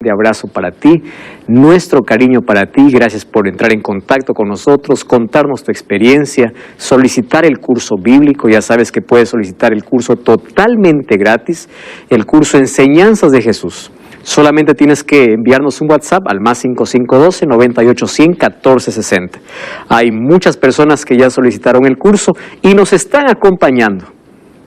De abrazo para ti, nuestro cariño para ti. Gracias por entrar en contacto con nosotros, contarnos tu experiencia, solicitar el curso bíblico. Ya sabes que puedes solicitar el curso totalmente gratis, el curso Enseñanzas de Jesús. Solamente tienes que enviarnos un WhatsApp al más 5512-98-100-1460. Hay muchas personas que ya solicitaron el curso y nos están acompañando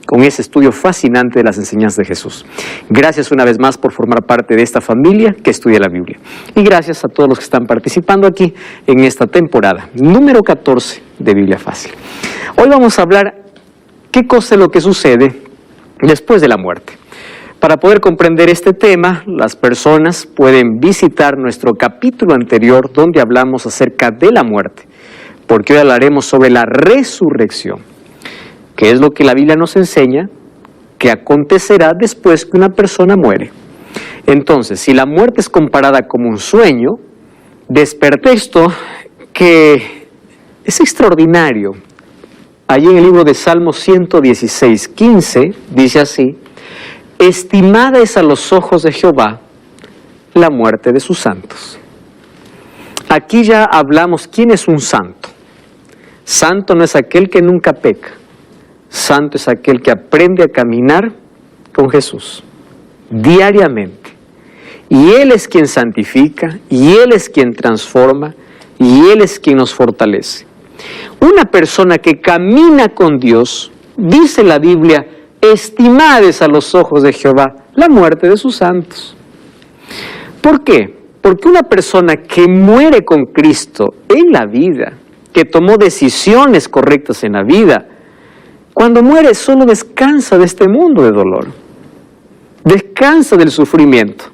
con ese estudio fascinante de las enseñanzas de Jesús. Gracias una vez más por formar parte de esta familia que estudia la Biblia. Y gracias a todos los que están participando aquí en esta temporada número 14 de Biblia Fácil. Hoy vamos a hablar qué cosa es lo que sucede después de la muerte. Para poder comprender este tema, las personas pueden visitar nuestro capítulo anterior donde hablamos acerca de la muerte, porque hoy hablaremos sobre la resurrección, que es lo que la Biblia nos enseña que acontecerá después que una persona muere. Entonces, si la muerte es comparada como un sueño, desperté esto que es extraordinario. Allí en el libro de Salmos 116, 15, dice así: estimada es a los ojos de Jehová la muerte de sus santos. Aquí ya hablamos quién es un santo. Santo no es aquel que nunca peca. Santo es aquel que aprende a caminar con Jesús diariamente. Y Él es quien santifica, y Él es quien transforma, y Él es quien nos fortalece. Una persona que camina con Dios, dice la Biblia, estimada es a los ojos de Jehová la muerte de sus santos. ¿Por qué? Porque una persona que muere con Cristo en la vida, que tomó decisiones correctas en la vida, cuando muere solo descansa de este mundo de dolor, descansa del sufrimiento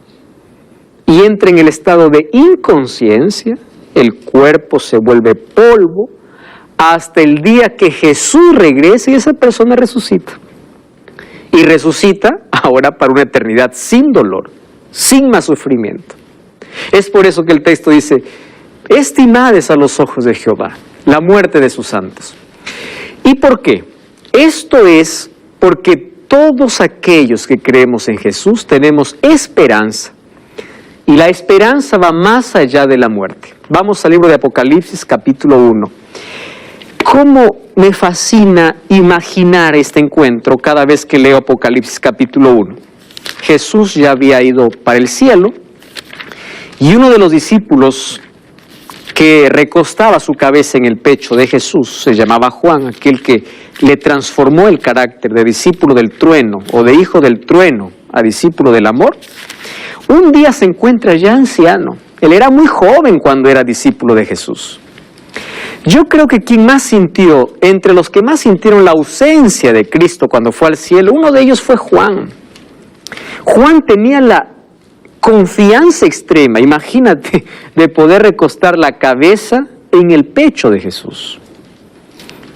y entra en el estado de inconsciencia. El cuerpo se vuelve polvo hasta el día que Jesús regrese y esa persona resucita. Y resucita ahora para una eternidad sin dolor, sin más sufrimiento. Es por eso que el texto dice: estimada es a los ojos de Jehová la muerte de sus santos. ¿Y por qué? Esto es porque todos aquellos que creemos en Jesús tenemos esperanza. Y la esperanza va más allá de la muerte. Vamos al libro de Apocalipsis, capítulo 1. ¿Cómo me fascina imaginar este encuentro cada vez que leo Apocalipsis, capítulo 1? Jesús ya había ido para el cielo y uno de los discípulos que recostaba su cabeza en el pecho de Jesús se llamaba Juan, aquel que le transformó el carácter de discípulo del trueno o de hijo del trueno a discípulo del amor. Un día se encuentra ya anciano. Él era muy joven cuando era discípulo de Jesús. Yo creo que quien más sintió, entre los que más sintieron la ausencia de Cristo cuando fue al cielo, uno de ellos fue Juan. Juan tenía la confianza extrema, imagínate, de poder recostar la cabeza en el pecho de Jesús.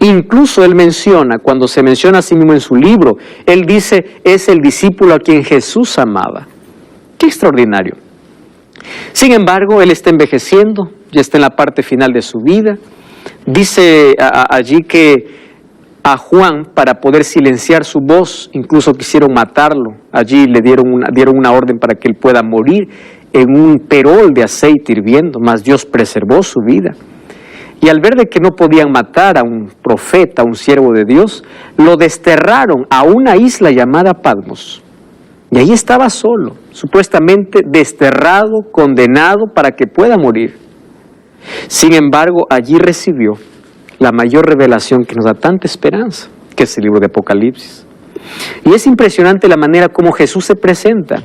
Incluso él menciona, cuando se menciona a sí mismo en su libro, él dice, es el discípulo a quien Jesús amaba. ¡Qué extraordinario! Sin embargo, él está envejeciendo, ya está en la parte final de su vida. Dice allí que a Juan, para poder silenciar su voz, incluso quisieron matarlo. Allí le dieron una orden para que él pueda morir en un perol de aceite hirviendo, mas Dios preservó su vida. Y al ver de que no podían matar a un profeta, a un siervo de Dios, lo desterraron a una isla llamada Patmos. Y ahí estaba solo, supuestamente desterrado, condenado para que pueda morir. Sin embargo, allí recibió la mayor revelación que nos da tanta esperanza, que es el libro de Apocalipsis. Y es impresionante la manera como Jesús se presenta.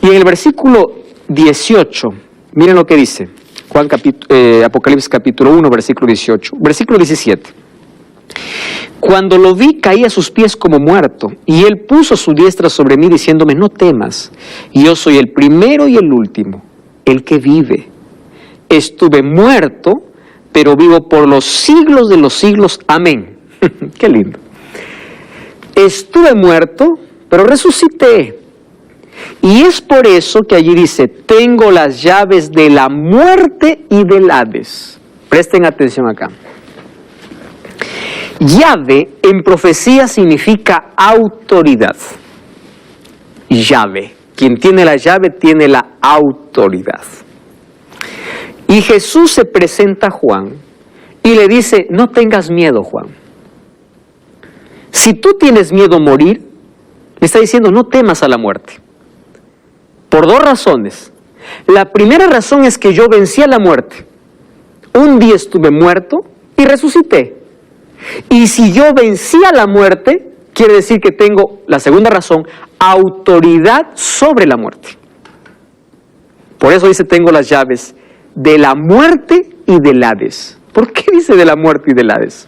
Y en el versículo 18, miren lo que dice, Apocalipsis capítulo 1, versículo 18, versículo 17. Cuando lo vi, caí a sus pies como muerto, y él puso su diestra sobre mí, diciéndome, no temas, yo soy el primero y el último, el que vive. Estuve muerto, pero vivo por los siglos de los siglos. Amén. Qué lindo. Estuve muerto, pero resucité. Y es por eso que allí dice, tengo las llaves de la muerte y del Hades. Presten atención acá. Llave en profecía significa autoridad. Llave. Quien tiene la llave tiene la autoridad. Y Jesús se presenta a Juan y le dice, no tengas miedo, Juan. Si tú tienes miedo a morir, le está diciendo, no temas a la muerte. Por dos razones. La primera razón es que yo vencí a la muerte. Un día estuve muerto y resucité. Y si yo vencí a la muerte, quiere decir que tengo, la segunda razón, autoridad sobre la muerte. Por eso dice, tengo las llaves de la muerte y del Hades. ¿Por qué dice de la muerte y del Hades?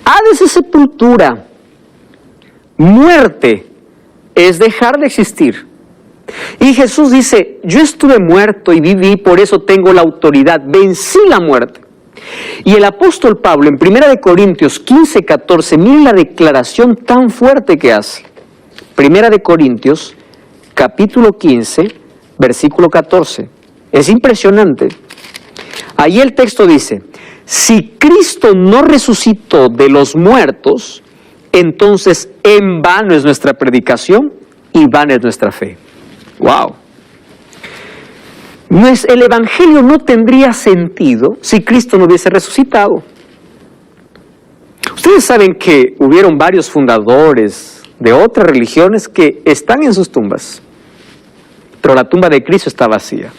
Hades es sepultura. Muerte es dejar de existir. Y Jesús dice, yo estuve muerto y viví, por eso tengo la autoridad, vencí la muerte. Y el apóstol Pablo en 1 Corintios 15, 14, miren la declaración tan fuerte que hace. 1 Corintios, capítulo 15, versículo 14. Es impresionante. Ahí el texto dice, si Cristo no resucitó de los muertos, entonces en vano es nuestra predicación y vana es nuestra fe. ¡Wow! El Evangelio no tendría sentido si Cristo no hubiese resucitado. Ustedes saben que hubieron varios fundadores de otras religiones que están en sus tumbas, pero la tumba de Cristo está vacía.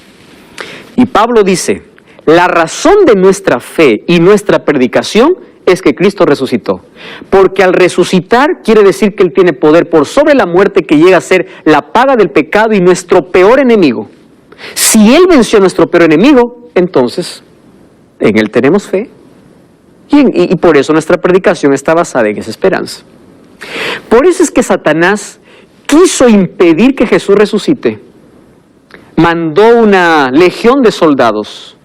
Y Pablo dice, la razón de nuestra fe y nuestra predicación es que Cristo resucitó. Porque al resucitar quiere decir que Él tiene poder por sobre la muerte, que llega a ser la paga del pecado y nuestro peor enemigo. Si Él venció a nuestro peor enemigo, entonces en Él tenemos fe. Y por eso nuestra predicación está basada en esa esperanza. Por eso es que Satanás quiso impedir que Jesús resucite. Mandó una legión de soldados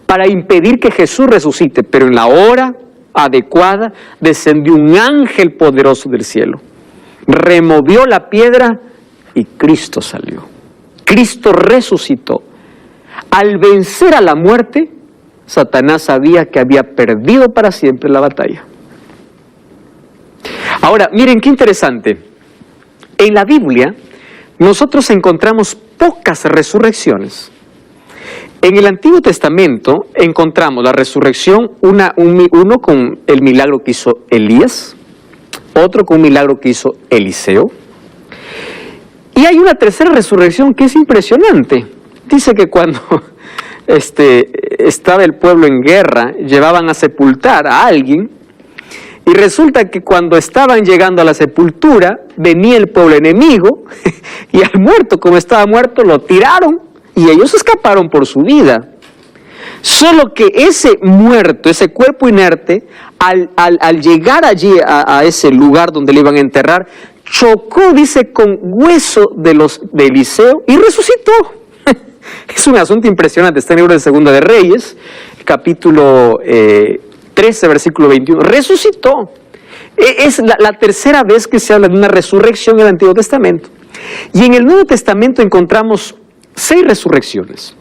para impedir que Jesús resucite, pero en la hora adecuada descendió un ángel poderoso del cielo, removió la piedra y Cristo salió. Cristo resucitó. Al vencer a la muerte, Satanás sabía que había perdido para siempre la batalla. Ahora, miren qué interesante. En la Biblia, nosotros encontramos pocas resurrecciones. En el Antiguo Testamento encontramos la resurrección, uno con el milagro que hizo Elías, otro con un milagro que hizo Eliseo, y hay una tercera resurrección que es impresionante. Dice que cuando estaba el pueblo en guerra, llevaban a sepultar a alguien, y resulta que cuando estaban llegando a la sepultura, venía el pueblo enemigo, y al muerto, como estaba muerto, lo tiraron, y ellos escaparon por su vida. Solo que ese muerto, ese cuerpo inerte, al llegar allí a ese lugar donde le iban a enterrar, chocó, dice, con hueso de Eliseo y resucitó. Es un asunto impresionante. Está en el libro de Segunda de Reyes, capítulo 13, versículo 21. Resucitó. Es la tercera vez que se habla de una resurrección en el Antiguo Testamento. Y en el Nuevo Testamento encontramos 6 resurrecciones.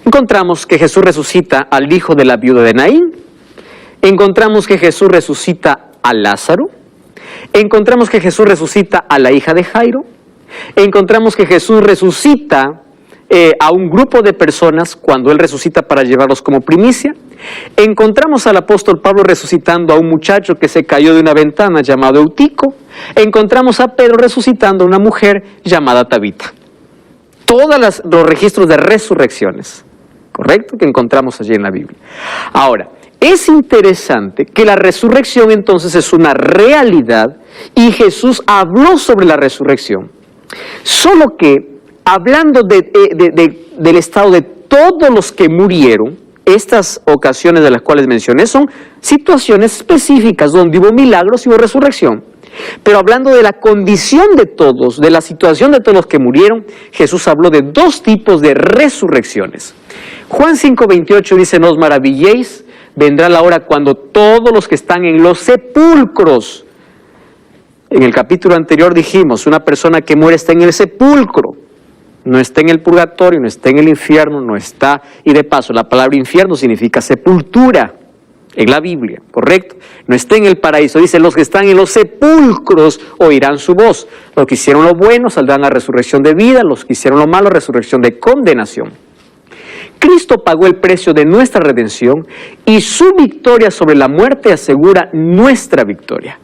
Encontramos que Jesús resucita al hijo de la viuda de Naín. Encontramos que Jesús resucita a Lázaro. Encontramos que Jesús resucita a la hija de Jairo. Encontramos que Jesús resucita a un grupo de personas cuando Él resucita para llevarlos como primicia. Encontramos al apóstol Pablo resucitando a un muchacho que se cayó de una ventana llamado Eutico. Encontramos a Pedro resucitando a una mujer llamada Tabita. Todos los registros de resurrecciones, ¿correcto?, que encontramos allí en la Biblia. Ahora, es interesante que la resurrección entonces es una realidad y Jesús habló sobre la resurrección. Solo que, hablando del estado de todos los que murieron, estas ocasiones de las cuales mencioné son situaciones específicas donde hubo milagros y hubo resurrección. Pero hablando de la condición de todos, de la situación de todos los que murieron, Jesús habló de 2 tipos de resurrecciones. Juan 5:28 dice, no os maravilléis, vendrá la hora cuando todos los que están en los sepulcros. En el capítulo anterior dijimos, una persona que muere está en el sepulcro, no está en el purgatorio, no está en el infierno, no está, y de paso la palabra infierno significa sepultura. en la Biblia, ¿correcto? No está en el paraíso, dice, los que están en los sepulcros oirán su voz. Los que hicieron lo bueno saldrán a resurrección de vida, los que hicieron lo malo, resurrección de condenación. Cristo pagó el precio de nuestra redención y su victoria sobre la muerte asegura nuestra victoria.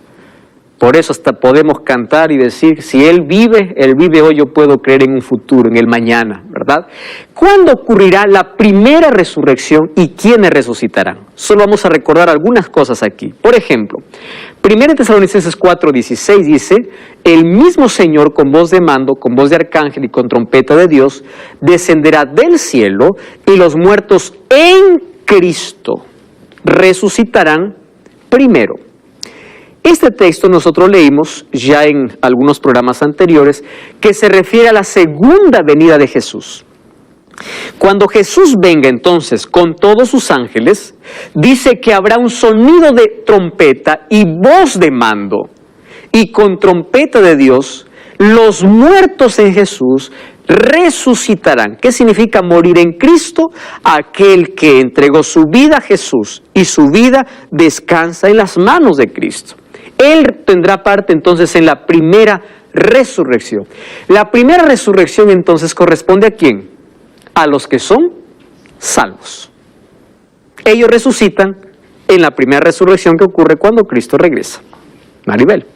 Por eso hasta podemos cantar y decir, si Él vive hoy, yo puedo creer en un futuro, en el mañana, ¿verdad? ¿Cuándo ocurrirá la primera resurrección y quiénes resucitarán? Solo vamos a recordar algunas cosas aquí. Por ejemplo, 1 Tesalonicenses 4:16 dice, el mismo Señor con voz de mando, con voz de arcángel y con trompeta de Dios, descenderá del cielo y los muertos en Cristo resucitarán primero. Este texto nosotros leímos ya en algunos programas anteriores que se refiere a la segunda venida de Jesús. Cuando Jesús venga entonces con todos sus ángeles, dice que habrá un sonido de trompeta y voz de mando. Y con trompeta de Dios, los muertos en Jesús resucitarán. ¿Qué significa morir en Cristo? Aquel que entregó su vida a Jesús y su vida descansa en las manos de Cristo. Él tendrá parte entonces en la primera resurrección. La primera resurrección entonces corresponde ¿a quién? A los que son salvos. Ellos resucitan en la primera resurrección que ocurre cuando Cristo regresa. Maribel.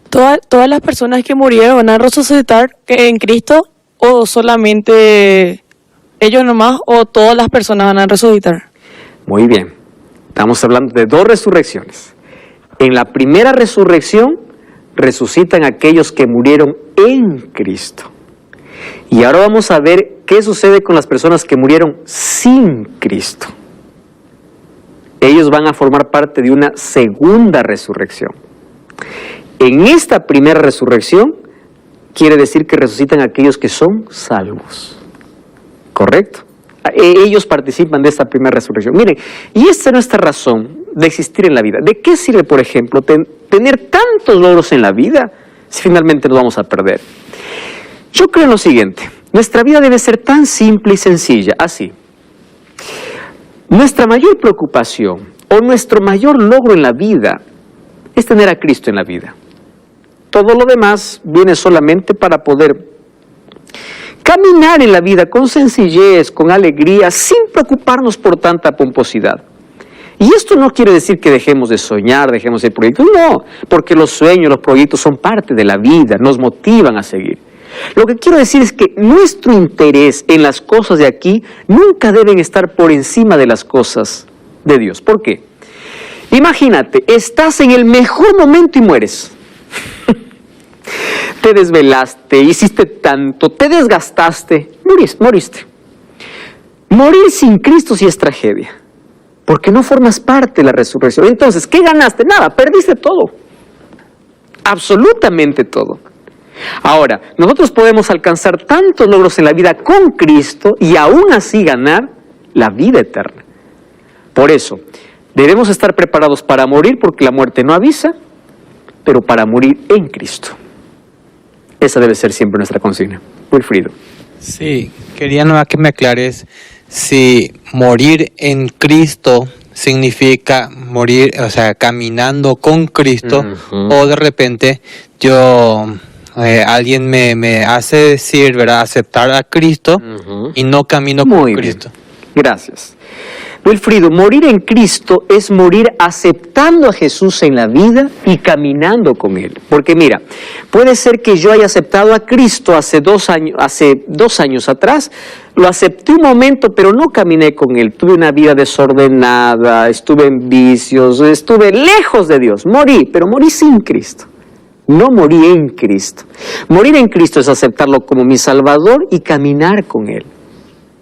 ¿Todas las personas que murieron van a resucitar en Cristo o solamente ellos nomás o todas las personas van a resucitar? Muy bien. Estamos hablando de dos resurrecciones. En la primera resurrección resucitan aquellos que murieron en Cristo. Y ahora vamos a ver qué sucede con las personas que murieron sin Cristo. Ellos van a formar parte de una segunda resurrección. En esta primera resurrección quiere decir que resucitan aquellos que son salvos. ¿Correcto? Ellos participan de esta primera resurrección. Miren, y esta es nuestra razón de existir en la vida. ¿De qué sirve, por ejemplo, tener tantos logros en la vida si finalmente nos vamos a perder? Yo creo en lo siguiente. Nuestra vida debe ser tan simple y sencilla, así. Nuestra mayor preocupación o nuestro mayor logro en la vida es tener a Cristo en la vida. Todo lo demás viene solamente para poder caminar en la vida con sencillez, con alegría, sin preocuparnos por tanta pomposidad. Y esto no quiere decir que dejemos de soñar, dejemos de proyectos, no, porque los sueños, los proyectos son parte de la vida, nos motivan a seguir. Lo que quiero decir es que nuestro interés en las cosas de aquí nunca deben estar por encima de las cosas de Dios. ¿Por qué? Imagínate, estás en el mejor momento y mueres. Te desvelaste, hiciste tanto, te desgastaste, moriste. Morir sin Cristo sí es tragedia, porque no formas parte de la resurrección. Entonces, ¿qué ganaste? Nada, perdiste todo. Absolutamente todo. Ahora, nosotros podemos alcanzar tantos logros en la vida con Cristo y aún así ganar la vida eterna. Por eso, debemos estar preparados para morir porque la muerte no avisa, pero para morir en Cristo. Esa debe ser siempre nuestra consigna. Wilfrido. Sí, quería nomás que me aclares si morir en Cristo significa morir, o sea, caminando con Cristo, o de repente alguien me hace decir, ¿verdad?, aceptar a Cristo y no camino con Cristo. Gracias. Wilfrido, morir en Cristo es morir aceptando a Jesús en la vida y caminando con Él. Porque mira, puede ser que yo haya aceptado a Cristo hace dos años atrás, lo acepté un momento, pero no caminé con Él. Tuve una vida desordenada, estuve en vicios, estuve lejos de Dios. Morí, pero morí sin Cristo. No morí en Cristo. Morir en Cristo es aceptarlo como mi Salvador y caminar con Él.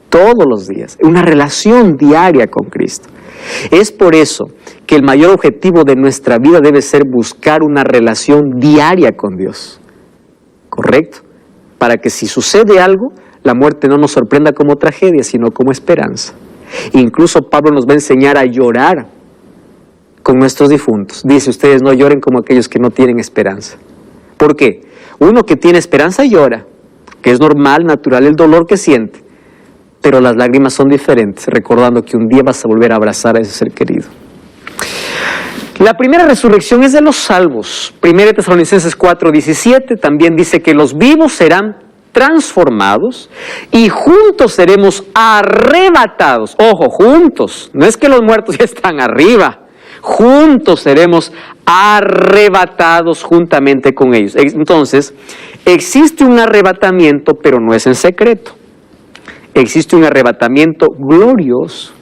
Todos los días, una relación diaria con Cristo. Es por eso que el mayor objetivo de nuestra vida debe ser buscar una relación diaria con Dios. ¿Correcto? Para que si sucede algo, la muerte no nos sorprenda como tragedia, sino como esperanza. Incluso Pablo nos va a enseñar a llorar con nuestros difuntos. Dice, ustedes no lloren como aquellos que no tienen esperanza. ¿Por qué? Uno que tiene esperanza llora, que es normal, natural el dolor que siente. Pero las lágrimas son diferentes, recordando que un día vas a volver a abrazar a ese ser querido. La primera resurrección es de los salvos. 1 Tesalonicenses 4:17 también dice que los vivos serán transformados y juntos seremos arrebatados. Ojo, juntos. No es que los muertos ya están arriba. Juntos seremos arrebatados juntamente con ellos. Entonces, existe un arrebatamiento, pero no es en secreto. Existe un arrebatamiento glorioso,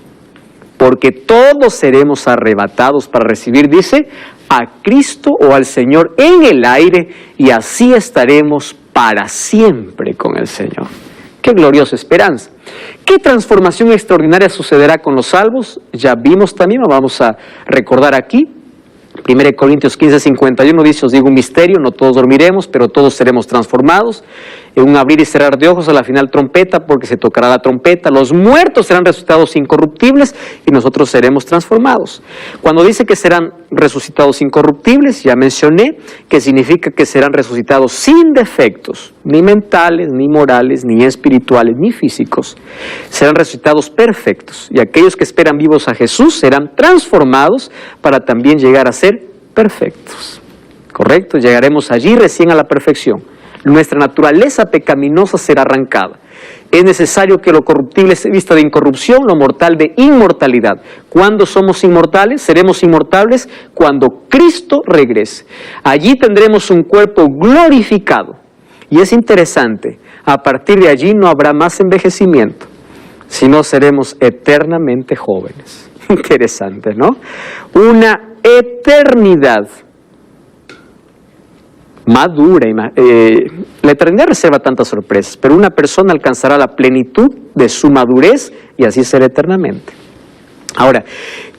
porque todos seremos arrebatados para recibir, dice, a Cristo o al Señor en el aire, y así estaremos para siempre con el Señor. ¡Qué gloriosa esperanza! ¿Qué transformación extraordinaria sucederá con los salvos? Ya vimos también, lo vamos a recordar aquí. 1 Corintios 15:51 dice, os digo un misterio, no todos dormiremos, pero todos seremos transformados. En un abrir y cerrar de ojos, a la final trompeta, porque se tocará la trompeta. Los muertos serán resucitados incorruptibles y nosotros seremos transformados. Cuando dice que serán resucitados incorruptibles, ya mencioné que significa que serán resucitados sin defectos, ni mentales, ni morales, ni espirituales, ni físicos. Serán resucitados perfectos, y aquellos que esperan vivos a Jesús serán transformados para también llegar a ser perfectos. ¿Correcto? Llegaremos allí recién a la perfección. Nuestra naturaleza pecaminosa será arrancada. Es necesario que lo corruptible se vista de incorrupción, lo mortal de inmortalidad. ¿Cuándo somos inmortales? Seremos inmortales cuando Cristo regrese. Allí tendremos un cuerpo glorificado. Y es interesante, a partir de allí no habrá más envejecimiento, sino seremos eternamente jóvenes. Interesante, ¿no? Una eternidad madura. La eternidad reserva tantas sorpresas, pero una persona alcanzará la plenitud de su madurez y así será eternamente. Ahora,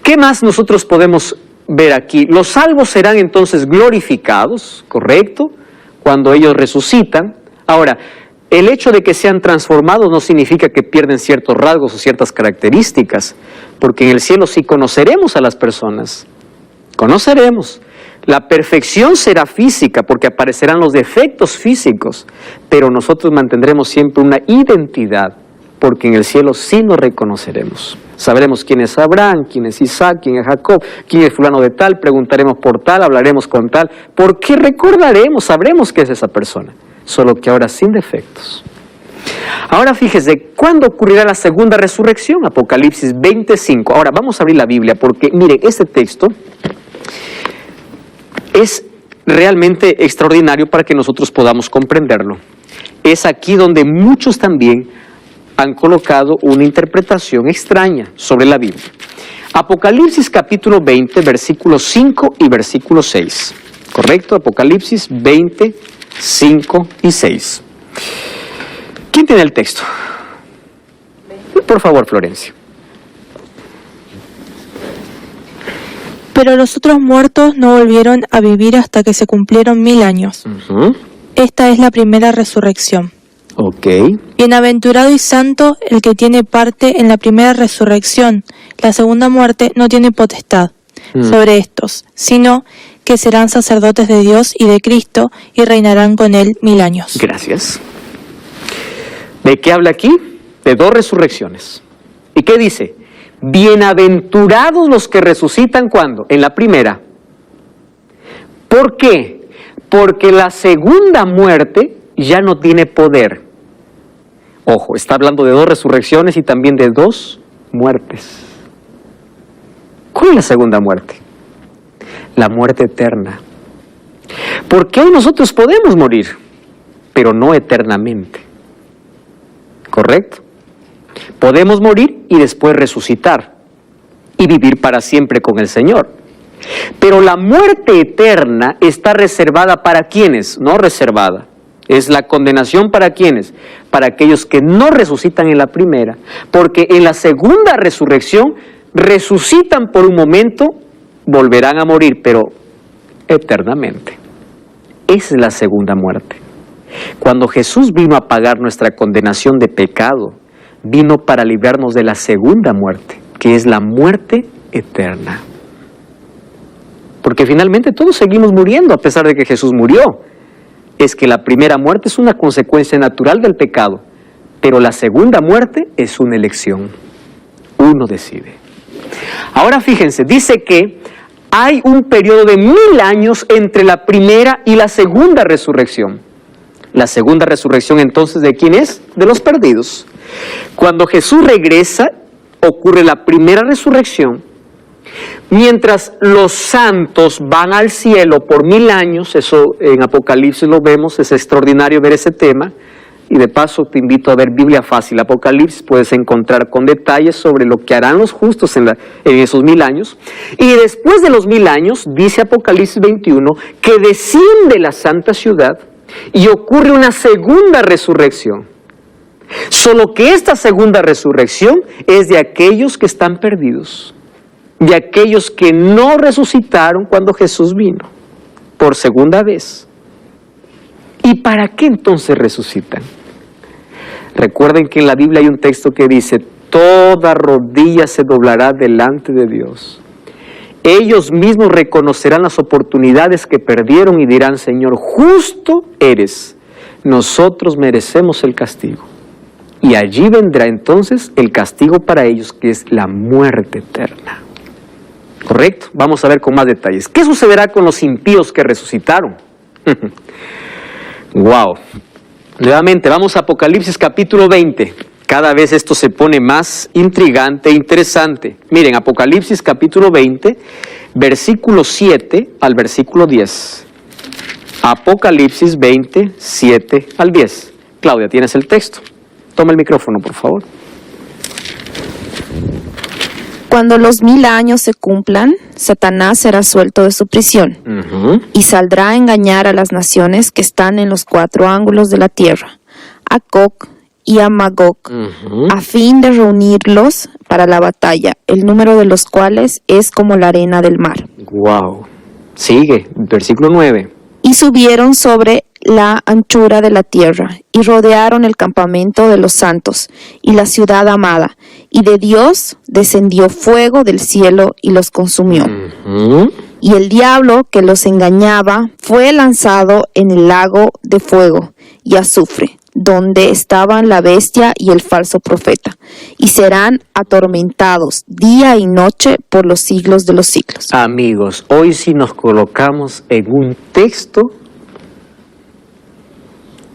¿qué más nosotros podemos ver aquí? Los salvos serán entonces glorificados, ¿correcto?, cuando ellos resucitan. Ahora, el hecho de que sean transformados no significa que pierden ciertos rasgos o ciertas características, porque en el cielo sí conoceremos a las personas, conoceremos. La perfección será física porque aparecerán los defectos físicos, pero nosotros mantendremos siempre una identidad, porque en el cielo sí nos reconoceremos. Sabremos quién es Abraham, quién es Isaac, quién es Jacob, quién es fulano de tal, preguntaremos por tal, hablaremos con tal, porque recordaremos, sabremos que es esa persona, solo que ahora sin defectos. Ahora fíjese, ¿cuándo ocurrirá la segunda resurrección? Apocalipsis 20:5. Ahora vamos a abrir la Biblia porque, mire, este texto es realmente extraordinario para que nosotros podamos comprenderlo. Es aquí donde muchos también han colocado una interpretación extraña sobre la Biblia. Apocalipsis capítulo 20, versículos 5 y versículo 6. ¿Correcto? Apocalipsis 20, 5 y 6. ¿Quién tiene el texto? Por favor, Florencia. Pero los otros muertos no volvieron a vivir hasta que se cumplieron 1000 años. Esta es la primera resurrección. Ok. Bienaventurado y santo el que tiene parte en la primera resurrección. La segunda muerte no tiene potestad sobre estos, sino que serán sacerdotes de Dios y de Cristo y reinarán con él 1000 años. Gracias. ¿De qué habla aquí? De dos resurrecciones. ¿Y qué dice? Bienaventurados los que resucitan, ¿cuándo? En la primera. ¿Por qué? Porque la segunda muerte ya no tiene poder. Ojo, está hablando de dos resurrecciones y también de dos muertes. ¿Cuál es la segunda muerte? La muerte eterna. Porque hoy nosotros podemos morir, pero no eternamente. ¿Correcto? Podemos morir y después resucitar y vivir para siempre con el Señor. Pero la muerte eterna está reservada para ¿quiénes? No reservada. Es la condenación para ¿quiénes? Para aquellos que no resucitan en la primera. Porque en la segunda resurrección resucitan por un momento, volverán a morir, pero eternamente. Esa es la segunda muerte. Cuando Jesús vino a pagar nuestra condenación de pecado, vino para librarnos de la segunda muerte, que es la muerte eterna. Porque finalmente todos seguimos muriendo a pesar de que Jesús murió. Es que la primera muerte es una consecuencia natural del pecado, pero la segunda muerte es una elección. Uno decide. Ahora fíjense, dice que Hay un periodo de 1000 años entre la primera y la segunda resurrección. La segunda resurrección, entonces, ¿de quién es? De los perdidos. Cuando Jesús regresa, ocurre la primera resurrección. Mientras los santos van al cielo por 1000 años, eso en Apocalipsis lo vemos, es extraordinario ver ese tema. Y de paso te invito a ver Biblia Fácil, Apocalipsis, puedes encontrar con detalles sobre lo que harán los justos en esos 1000 años. Y después de los 1000 años, dice Apocalipsis 21, que desciende la santa ciudad y ocurre una segunda resurrección. Solo que esta segunda resurrección es de aquellos que están perdidos, de aquellos que no resucitaron cuando Jesús vino, por segunda vez. ¿Y para qué entonces resucitan? Recuerden que en la Biblia hay un texto que dice, toda rodilla se doblará delante de Dios. Ellos mismos reconocerán las oportunidades que perdieron y dirán, Señor, justo eres, nosotros merecemos el castigo. Y allí vendrá entonces el castigo para ellos, que es la muerte eterna. ¿Correcto? Vamos a ver con más detalles. ¿Qué sucederá con los impíos que resucitaron? Wow. Nuevamente, vamos a Apocalipsis capítulo 20. Cada vez esto se pone más intrigante e interesante. Miren, Apocalipsis capítulo 20, versículo 7 al versículo 10. Apocalipsis 20, 7 al 10. Claudia, ¿tienes el texto? Toma el micrófono, por favor. Cuando los 1000 años se cumplan, Satanás será suelto de su prisión y saldrá a engañar a las naciones que están en los 4 ángulos de la tierra, a Gog y a Magog, a fin de reunirlos para la batalla, el número de los cuales es como la arena del mar. Wow. Sigue, versículo 9. Y subieron sobre la anchura de la tierra, y rodearon el campamento de los santos, y la ciudad amada, y de Dios descendió fuego del cielo y los consumió. Y el diablo que los engañaba fue lanzado en el lago de fuego y azufre, donde estaban la bestia y el falso profeta, y serán atormentados día y noche por los siglos de los siglos. Amigos, hoy sí nos colocamos en un texto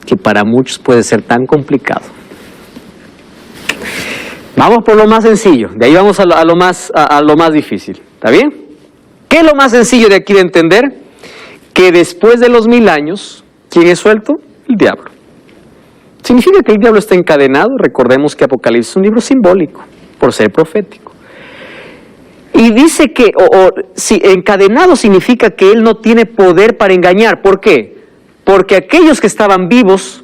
que para muchos puede ser tan complicado. Vamos por lo más sencillo, de ahí vamos a lo más difícil, ¿está bien? ¿Qué es lo más sencillo de aquí de entender? Que después de los 1000 años, ¿quién es suelto? El diablo. ¿Significa que el diablo está encadenado? Recordemos que Apocalipsis es un libro simbólico, por ser profético. Y dice que, si encadenado significa que él no tiene poder para engañar. ¿Por qué? Porque aquellos que estaban vivos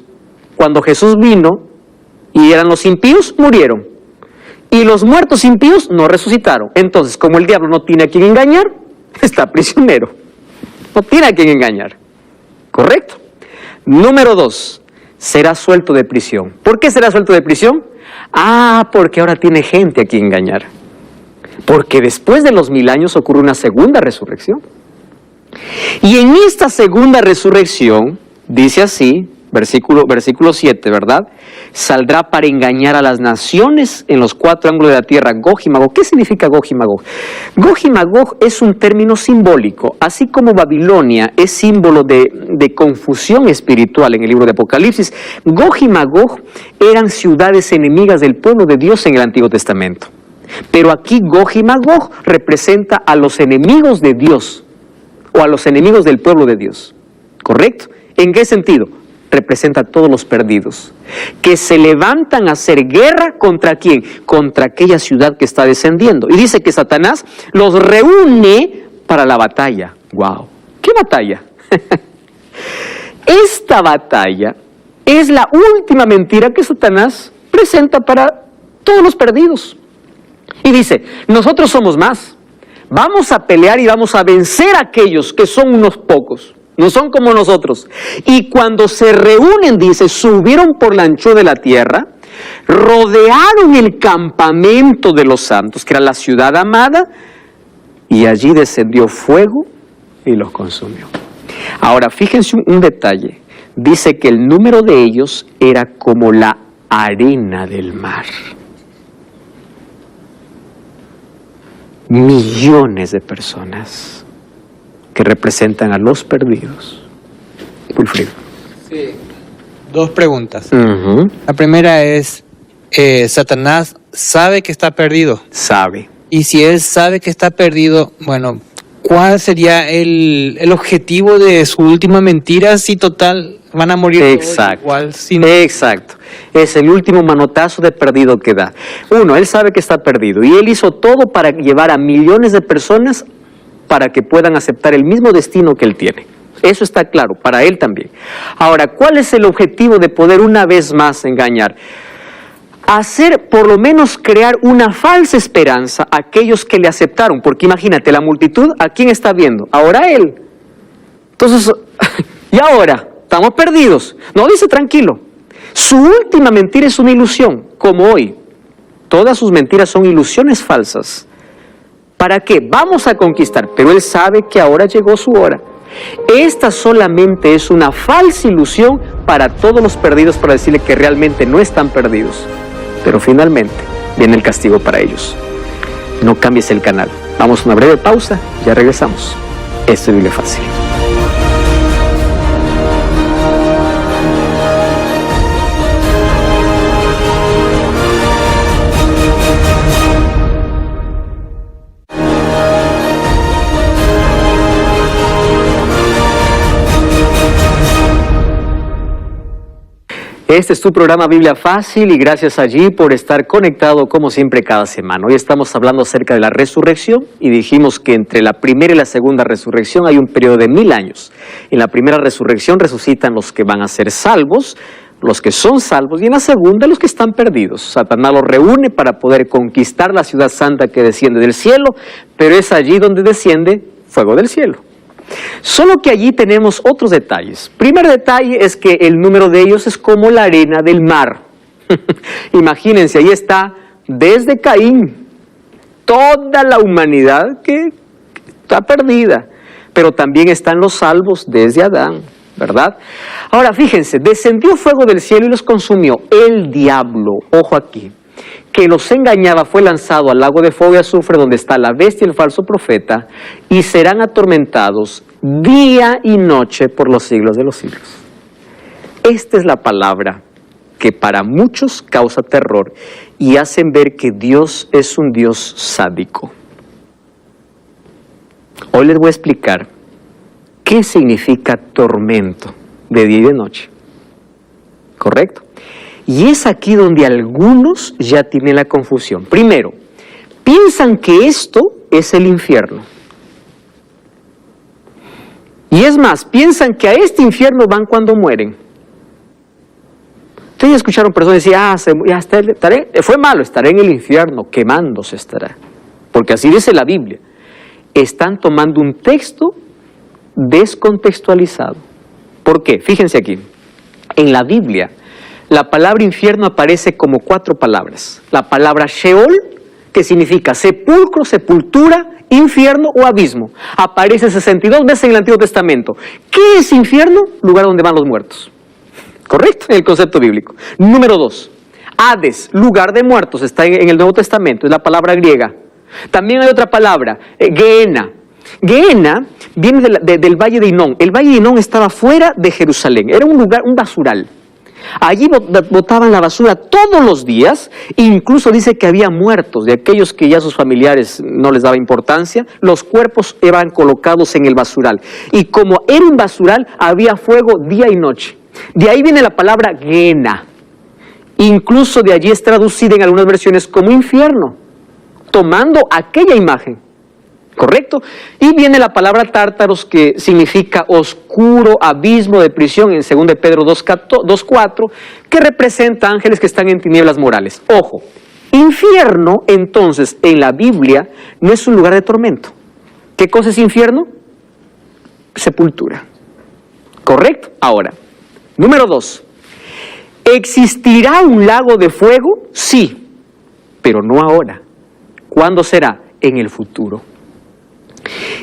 cuando Jesús vino y eran los impíos, murieron. Y los muertos impíos no resucitaron. Entonces, como el diablo no tiene a quien engañar, está prisionero. No tiene a quien engañar. ¿Correcto? Número 2, será suelto de prisión. ¿Por qué será suelto de prisión? Porque ahora tiene gente a quien engañar. Porque después de los 1000 años ocurre una segunda resurrección. Y en esta segunda resurrección, dice así, versículo 7, ¿verdad? Saldrá para engañar a las naciones en los 4 ángulos de la tierra, Gog y Magog. ¿Qué significa Gog y Magog? Gog y Magog es un término simbólico, así como Babilonia es símbolo de confusión espiritual en el libro de Apocalipsis. Gog y Magog eran ciudades enemigas del pueblo de Dios en el Antiguo Testamento. Pero aquí Gog y Magog representa a los enemigos de Dios, o a los enemigos del pueblo de Dios. ¿Correcto? ¿En qué sentido? Representa a todos los perdidos, que se levantan a hacer guerra ¿contra quién? Contra aquella ciudad que está descendiendo. Y dice que Satanás los reúne para la batalla. ¡Wow! ¿Qué batalla? Esta batalla es la última mentira que Satanás presenta para todos los perdidos. Y dice, nosotros somos más. Vamos a pelear y vamos a vencer a aquellos que son unos pocos. No son como nosotros. Y cuando se reúnen, dice, subieron por la anchura de la tierra, rodearon el campamento de los santos, que era la ciudad amada, y allí descendió fuego y los consumió. Ahora, fíjense un detalle. Dice que el número de ellos era como la arena del mar. millones de personas que representan a los perdidos. Wilfrido. Sí. Dos preguntas. Ujú. La primera es, Satanás sabe que está perdido. Sabe. Y si él sabe que está perdido, bueno, ¿cuál sería el objetivo de su última mentira si total van a morir todos Exacto. igual? Si no- Exacto. Es el último manotazo de perdido que da. Uno, él sabe que está perdido y él hizo todo para llevar a millones de personas para que puedan aceptar el mismo destino que él tiene. Eso está claro, para él también. Ahora, ¿cuál es el objetivo de poder una vez más engañar? Hacer, por lo menos crear una falsa esperanza a aquellos que le aceptaron, porque imagínate, la multitud, ¿a quién está viendo? Ahora a él. Entonces, ¿y ahora? Estamos perdidos. No, dice tranquilo. Su última mentira es una ilusión, como hoy. Todas sus mentiras son ilusiones falsas. ¿Para qué? Vamos a conquistar, pero él sabe que ahora llegó su hora. Esta solamente es una falsa ilusión para todos los perdidos, para decirle que realmente no están perdidos. Pero finalmente viene el castigo para ellos. No cambies el canal. Vamos a una breve pausa, ya regresamos. Esto es Biblia Fácil. Este es tu programa Biblia Fácil y gracias allí por estar conectado como siempre cada semana. Hoy estamos hablando acerca de la resurrección y dijimos que entre la primera y la segunda resurrección hay un periodo de 1000 años. En la primera resurrección resucitan los que van a ser salvos, los que son salvos, y en la segunda los que están perdidos. Satanás los reúne para poder conquistar la ciudad santa que desciende del cielo, pero es allí donde desciende fuego del cielo. Solo que allí tenemos otros detalles. Primer detalle es que el número de ellos es como la arena del mar. Imagínense, ahí está desde Caín, toda la humanidad que está perdida, pero también están los salvos desde Adán, ¿verdad? Ahora fíjense, descendió fuego del cielo y los consumió. El diablo, ojo aquí, que los engañaba, fue lanzado al lago de fuego y azufre donde está la bestia y el falso profeta, y serán atormentados día y noche por los siglos de los siglos. Esta es la palabra que para muchos causa terror y hacen ver que Dios es un Dios sádico. Hoy les voy a explicar qué significa tormento de día y de noche. ¿Correcto? Y es aquí donde algunos ya tienen la confusión. Primero, piensan que esto es el infierno. Y es más, piensan que a este infierno van cuando mueren. Ustedes escucharon personas decir, fue malo, estaré en el infierno, quemándose estará. Porque así dice la Biblia. Están tomando un texto descontextualizado. ¿Por qué? Fíjense aquí. En la Biblia, la palabra infierno aparece como 4 palabras. La palabra Sheol, que significa sepulcro, sepultura, infierno o abismo. Aparece 62 veces en el Antiguo Testamento. ¿Qué es infierno? Lugar donde van los muertos. ¿Correcto? En el concepto bíblico. Número 2. Hades, lugar de muertos, está en el Nuevo Testamento, es la palabra griega. También hay otra palabra, Gehenna. Gehenna viene del Valle de Hinón. El Valle de Hinón estaba fuera de Jerusalén. Era un lugar, un basural. Allí botaban la basura todos los días, incluso dice que había muertos, de aquellos que ya sus familiares no les daba importancia, los cuerpos eran colocados en el basural. Y como era un basural, había fuego día y noche. De ahí viene la palabra Gehenna. Incluso de allí es traducida en algunas versiones como infierno, tomando aquella imagen. ¿Correcto? Y viene la palabra tártaros, que significa oscuro, abismo de prisión, en 2 Pedro 2:4, que representa ángeles que están en tinieblas morales. Ojo, infierno, entonces, en la Biblia, no es un lugar de tormento. ¿Qué cosa es infierno? Sepultura. ¿Correcto? Ahora, número 2. ¿Existirá un lago de fuego? Sí, pero no ahora. ¿Cuándo será? En el futuro.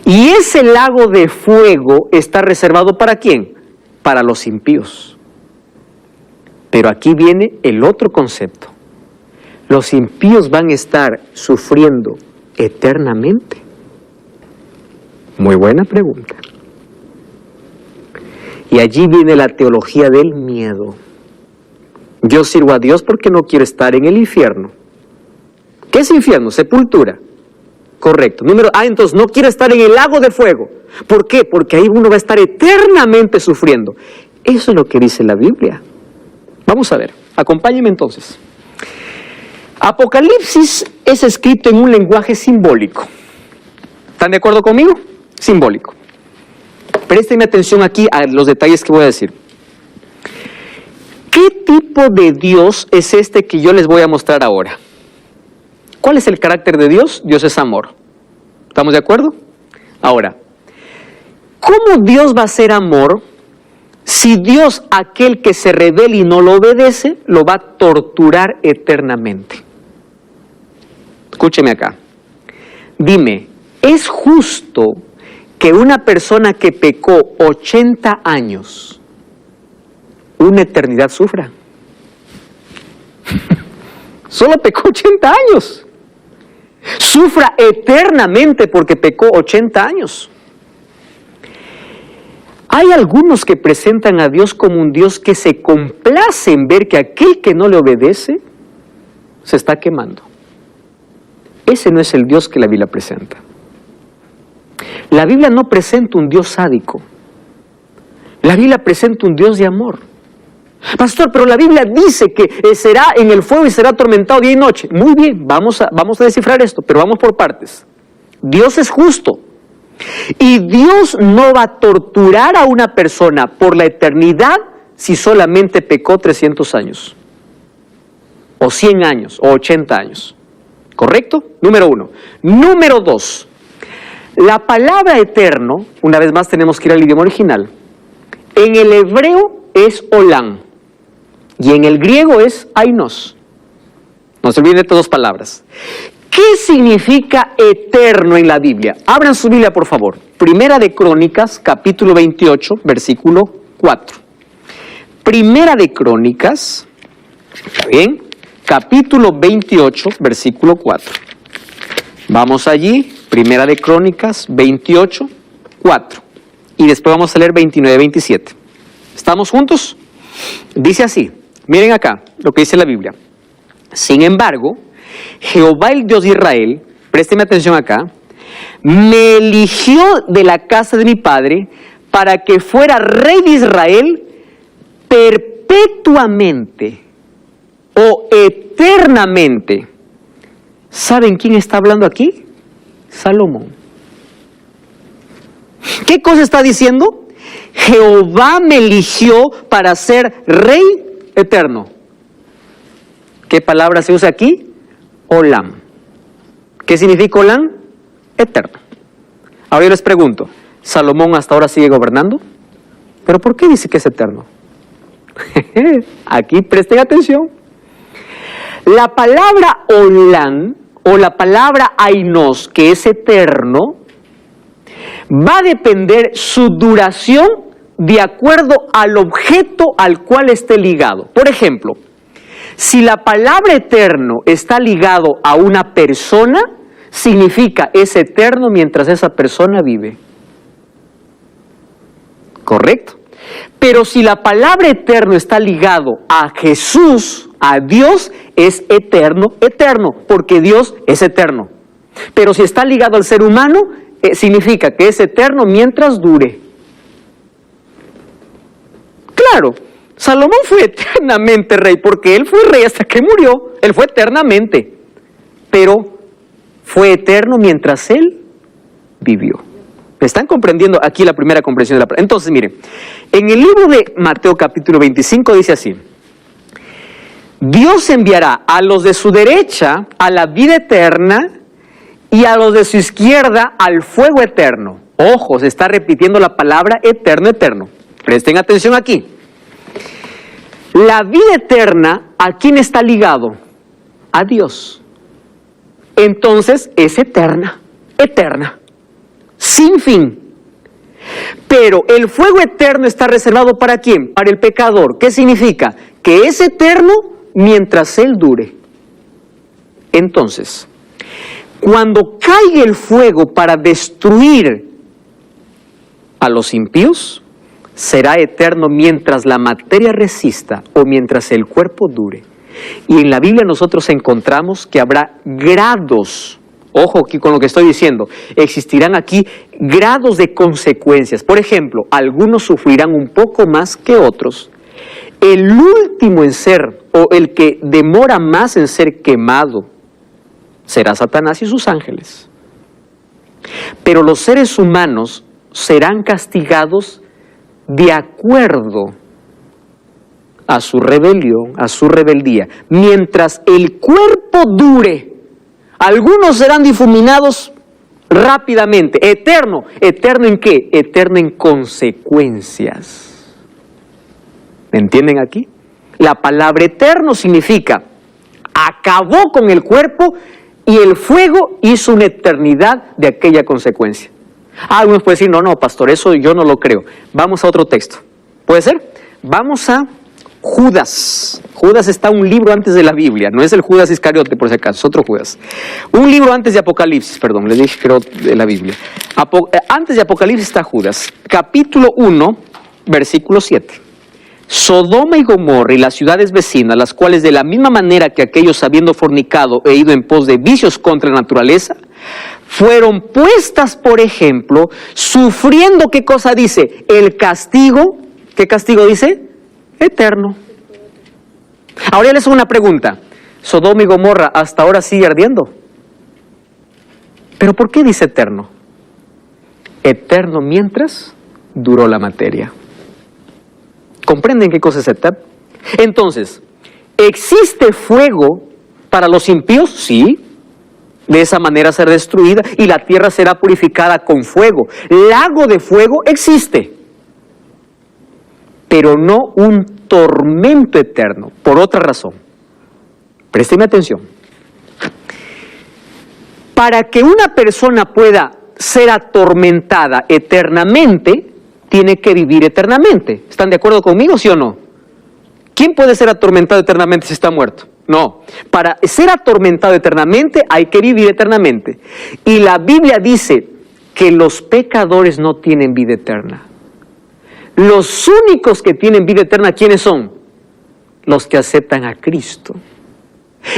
Y ese lago de fuego está reservado ¿para quién? Para los impíos. Pero aquí viene el otro concepto. Los impíos van a estar sufriendo eternamente? Muy buena pregunta. Y allí viene la teología del miedo. Yo sirvo a Dios porque no quiero estar en el infierno. ¿Qué es infierno? Sepultura. Correcto. Entonces no quiero estar en el lago de fuego. ¿Por qué? Porque ahí uno va a estar eternamente sufriendo. Eso es lo que dice la Biblia. Vamos a ver. Acompáñenme entonces. Apocalipsis es escrito en un lenguaje simbólico. ¿Están de acuerdo conmigo? Simbólico. Préstenme atención aquí a los detalles que voy a decir. ¿Qué tipo de Dios es este que yo les voy a mostrar ahora? ¿Cuál es el carácter de Dios? Dios es amor. ¿Estamos de acuerdo? Ahora, ¿cómo Dios va a ser amor si Dios, aquel que se rebela y no lo obedece, lo va a torturar eternamente? Escúcheme acá. Dime, ¿es justo que una persona que pecó 80 años, una eternidad sufra? Solo pecó 80 años. Sufra eternamente porque pecó 80 años. Hay algunos que presentan a Dios como un Dios que se complace en ver que aquel que no le obedece se está quemando. Ese no es el Dios que la Biblia presenta. La Biblia no presenta un Dios sádico. La Biblia presenta un Dios de amor. Pastor, pero la Biblia dice que será en el fuego y será atormentado día y noche. Muy bien, vamos a descifrar esto, pero vamos por partes. Dios es justo. Y Dios no va a torturar a una persona por la eternidad si solamente pecó 300 años. O 100 años, o 80 años. ¿Correcto? Número 1. Número 2. La palabra eterno, una vez más tenemos que ir al idioma original. En el hebreo es olam. Y en el griego es ainos. No se olviden de estas dos palabras. ¿Qué significa eterno en la Biblia? Abran su Biblia, por favor. Primera de Crónicas, capítulo 28, versículo 4. Primera de Crónicas, ¿está bien? Capítulo 28, versículo 4. Vamos allí, Primera de Crónicas, 28, 4. Y después vamos a leer 29, 27. ¿Estamos juntos? Dice así, miren acá lo que dice la Biblia. Sin embargo, Jehová el Dios de Israel, présteme atención acá, me eligió de la casa de mi padre para que fuera rey de Israel perpetuamente o eternamente. ¿Saben quién está hablando aquí? Salomón. ¿Qué cosa está diciendo? Jehová me eligió para ser rey eterno. ¿Qué palabra se usa aquí? Olam. ¿Qué significa Olam? Eterno. Ahora yo les pregunto, ¿Salomón hasta ahora sigue gobernando? ¿Pero por qué dice que es eterno? Aquí presten atención. La palabra Olam o la palabra ainos, que es eterno, va a depender su duración de acuerdo al objeto al cual esté ligado. Por ejemplo, si la palabra eterno está ligado a una persona, significa es eterno mientras esa persona vive. ¿Correcto? Pero si la palabra eterno está ligado a Jesús, a Dios, es eterno, eterno, porque Dios es eterno. Pero si está ligado al ser humano, significa que es eterno mientras dure. Claro, Salomón fue eternamente rey, porque él fue rey hasta que murió. Él fue eternamente, pero fue eterno mientras él vivió. ¿Están comprendiendo aquí la primera comprensión de la palabra? Entonces, miren, en el libro de Mateo capítulo 25 dice así: Dios enviará a los de su derecha a la vida eterna y a los de su izquierda al fuego eterno. Ojo, se está repitiendo la palabra eterno, eterno. Presten atención aquí. La vida eterna, ¿a quién está ligado? A Dios. Entonces es eterna, eterna, sin fin. Pero el fuego eterno está reservado ¿para quién? Para el pecador. ¿Qué significa? Que es eterno mientras él dure. Entonces, Cuando caiga el fuego para destruir a los impíos, será eterno mientras la materia resista o mientras el cuerpo dure. Y en la Biblia nosotros encontramos que habrá grados, ojo aquí con lo que estoy diciendo, existirán aquí grados de consecuencias. Por ejemplo, algunos sufrirán un poco más que otros. El último en ser, o el que demora más en ser quemado, será Satanás y sus ángeles. Pero los seres humanos serán castigados de acuerdo a su rebelión, a su rebeldía. Mientras el cuerpo dure, algunos serán difuminados rápidamente. Eterno. ¿Eterno en qué? Eterno en consecuencias. ¿Me entienden aquí? La palabra eterno significa acabó con el cuerpo y el fuego hizo una eternidad de aquella consecuencia. Algunos pueden decir, no, pastor, eso yo no lo creo. Vamos a otro texto. ¿Puede ser? Vamos a Judas. Judas está un libro antes de la Biblia. No es el Judas Iscariote, por si acaso, es otro Judas. Un libro antes de Apocalipsis, perdón, le dije creo de la Biblia. Antes de Apocalipsis está Judas. Capítulo 1, versículo 7. Sodoma y Gomorra y las ciudades vecinas, las cuales de la misma manera que aquellos habiendo fornicado e ido en pos de vicios contra la naturaleza, fueron puestas por ejemplo, sufriendo, ¿qué cosa dice? El castigo, ¿qué castigo dice? Eterno. Ahora les hago una pregunta. Sodoma y Gomorra hasta ahora sigue ardiendo. ¿Pero por qué dice eterno? Eterno mientras duró la materia. ¿Comprenden qué cosa es eterno? Entonces, ¿existe fuego para los impíos? Sí. De esa manera será destruida y la tierra será purificada con fuego. Lago de fuego existe, pero no un tormento eterno, por otra razón. Présteme atención. Para que una persona pueda ser atormentada eternamente, tiene que vivir eternamente. ¿Están de acuerdo conmigo, sí o no? ¿Quién puede ser atormentado eternamente si está muerto? No. Para ser atormentado eternamente hay que vivir eternamente. Y la Biblia dice que los pecadores no tienen vida eterna. Los únicos que tienen vida eterna, ¿quiénes son? Los que aceptan a Cristo.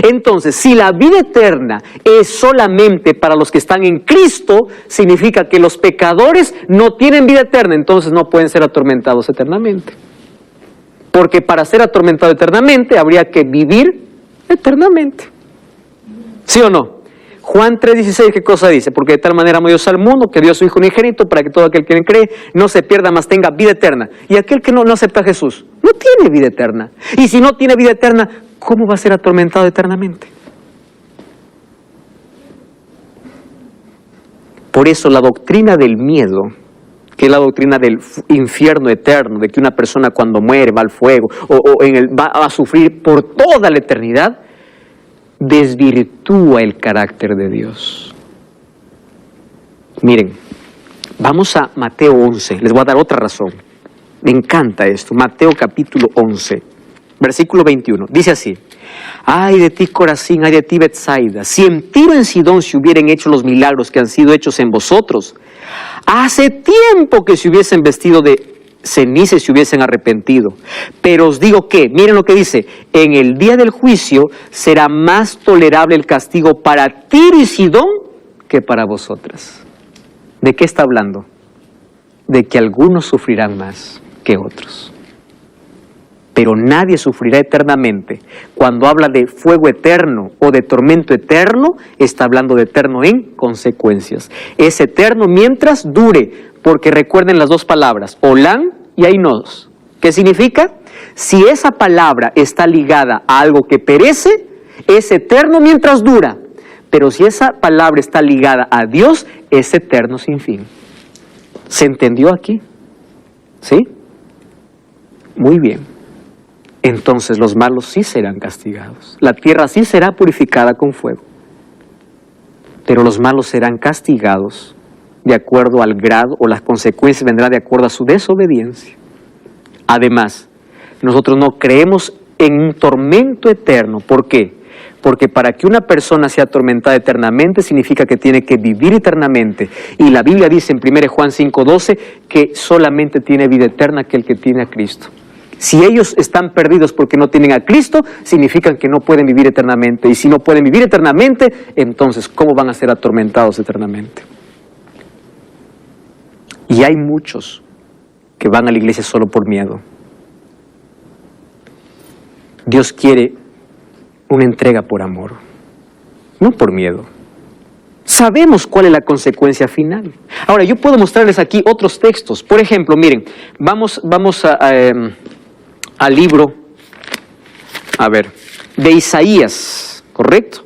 Entonces, si la vida eterna es solamente para los que están en Cristo, significa que los pecadores no tienen vida eterna, entonces no pueden ser atormentados eternamente. Porque para ser atormentado eternamente habría que vivir eternamente. ¿Sí o no? Juan 3:16, ¿qué cosa dice? Porque de tal manera amó Dios al mundo, que dio a su Hijo unigénito, para que todo aquel que en él cree no se pierda, mas tenga vida eterna. Y aquel que no acepta a Jesús, no tiene vida eterna. Y si no tiene vida eterna, ¿cómo va a ser atormentado eternamente? Por eso la doctrina del miedo, que es la doctrina del infierno eterno, de que una persona cuando muere va al fuego, va a sufrir por toda la eternidad, desvirtúa el carácter de Dios. Miren, vamos a Mateo 11, les voy a dar otra razón. Me encanta esto, Mateo capítulo 11, versículo 21, dice así: ay de ti Corazín, ay de ti Betsaida, si en Tiro y en Sidón se hubieran hecho los milagros que han sido hechos en vosotros, hace tiempo que se hubiesen vestido de ceniza y se hubiesen arrepentido. Pero os digo que, miren lo que dice, en el día del juicio será más tolerable el castigo para Tiro y Sidón que para vosotras. ¿De qué está hablando? De que algunos sufrirán más que otros. Pero nadie sufrirá eternamente. Cuando habla de fuego eterno o de tormento eterno, está hablando de eterno en consecuencias. Es eterno mientras dure, porque recuerden las dos palabras, olán y ainos. ¿Qué significa? Si esa palabra está ligada a algo que perece, es eterno mientras dura. Pero si esa palabra está ligada a Dios, es eterno sin fin. ¿Se entendió aquí? ¿Sí? Muy bien. Entonces los malos sí serán castigados. La tierra sí será purificada con fuego. Pero los malos serán castigados de acuerdo al grado, o las consecuencias vendrán de acuerdo a su desobediencia. Además, nosotros no creemos en un tormento eterno. ¿Por qué? Porque para que una persona sea atormentada eternamente significa que tiene que vivir eternamente. Y la Biblia dice en 1 Juan 5:12 que solamente tiene vida eterna aquel que tiene a Cristo. Si ellos están perdidos porque no tienen a Cristo, significa que no pueden vivir eternamente. Y si no pueden vivir eternamente, entonces ¿cómo van a ser atormentados eternamente? Y hay muchos que van a la iglesia solo por miedo. Dios quiere una entrega por amor, no por miedo. Sabemos cuál es la consecuencia final. Ahora, yo puedo mostrarles aquí otros textos. Por ejemplo, miren, vamos al libro, de Isaías, ¿correcto?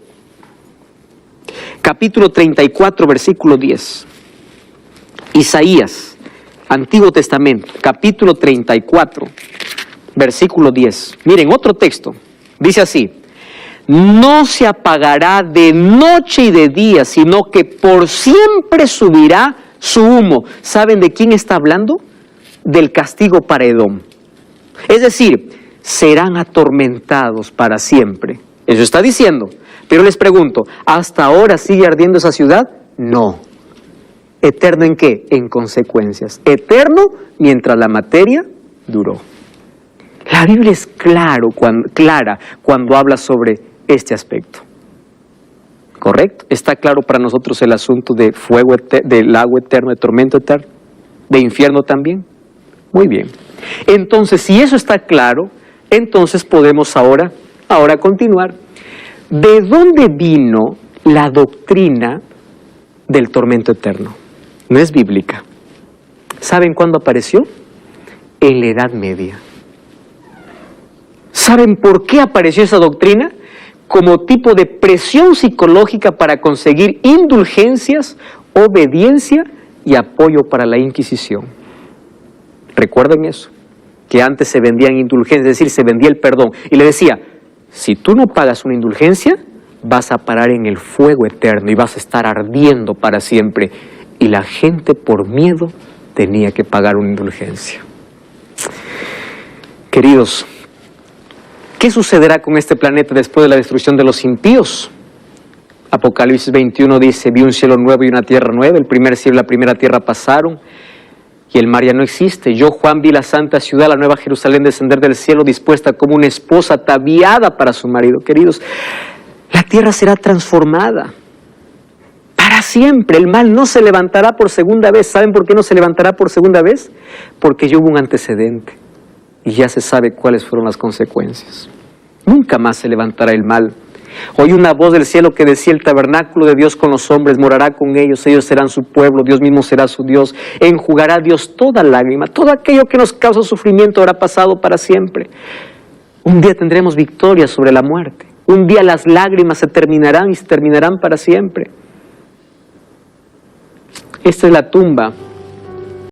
Capítulo 34, versículo 10. Isaías, Antiguo Testamento, capítulo 34, versículo 10. Miren, otro texto. Dice así: no se apagará de noche y de día, sino que por siempre subirá su humo. ¿Saben de quién está hablando? Del castigo para Edom. Es decir, serán atormentados para siempre. Eso está diciendo. Pero les pregunto, ¿hasta ahora sigue ardiendo esa ciudad? No. ¿Eterno en qué? En consecuencias. Eterno mientras la materia duró. La Biblia es clara cuando habla sobre este aspecto. ¿Correcto? ¿Está claro para nosotros el asunto de fuego, del lago eterno, de tormento eterno? ¿De infierno también? Muy bien. Entonces, si eso está claro, entonces podemos ahora continuar. ¿De dónde vino la doctrina del tormento eterno? No es bíblica. ¿Saben cuándo apareció? En la Edad Media. ¿Saben por qué apareció esa doctrina? Como tipo de presión psicológica para conseguir indulgencias, obediencia y apoyo para la Inquisición. Recuerden eso, que antes se vendían indulgencias, es decir, se vendía el perdón. Y le decía, si tú no pagas una indulgencia, vas a parar en el fuego eterno y vas a estar ardiendo para siempre. Y la gente por miedo tenía que pagar una indulgencia. Queridos, ¿qué sucederá con este planeta después de la destrucción de los impíos? Apocalipsis 21 dice, vi un cielo nuevo y una tierra nueva, el primer cielo y la primera tierra pasaron, y el mar ya no existe. Yo, Juan, vi la santa ciudad, la nueva Jerusalén, descender del cielo, dispuesta como una esposa ataviada para su marido. Queridos, la tierra será transformada para siempre. El mal no se levantará por segunda vez. ¿Saben por qué no se levantará por segunda vez? Porque ya hubo un antecedente y ya se sabe cuáles fueron las consecuencias. Nunca más se levantará el mal. Oí una voz del cielo que decía, el tabernáculo de Dios con los hombres, morará con ellos, ellos serán su pueblo, Dios mismo será su Dios, enjugará Dios toda lágrima, todo aquello que nos causa sufrimiento habrá pasado para siempre. Un día tendremos victoria sobre la muerte, un día las lágrimas se terminarán y se terminarán para siempre. Esta es la tumba